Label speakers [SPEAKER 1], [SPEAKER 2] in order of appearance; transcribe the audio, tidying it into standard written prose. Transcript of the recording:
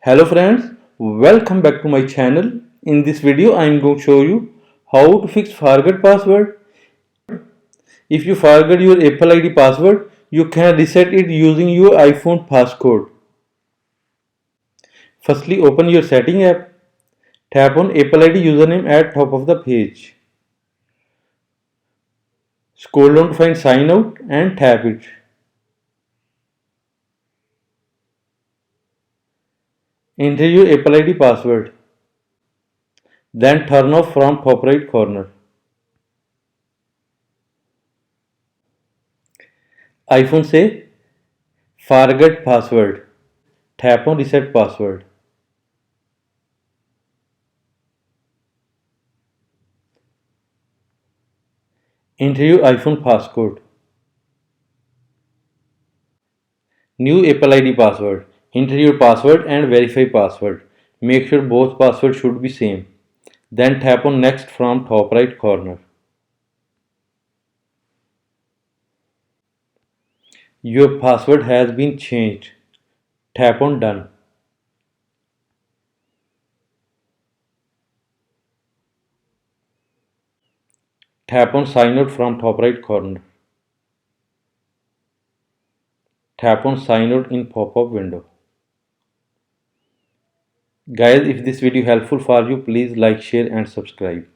[SPEAKER 1] Hello friends, welcome back to my channel. In this video I am going to show you how to fix forget password. If you forget your Apple ID password, you can reset it using your iPhone passcode. Firstly, open your setting app. Tap on Apple ID username at top of the page. Scroll down to find sign out and tap it. Enter your Apple ID password. Then turn off from top right corner. iPhone say forget password. Tap on reset password. Enter your iPhone passcode. New Apple ID password. Enter your password and verify password. Make sure both passwords should be same. Then tap on next from top right corner. Your password has been changed. Tap on done. Tap on sign out from top right corner. Tap on sign out in pop-up window. Guys, if this video helpful for you, please like, share and subscribe.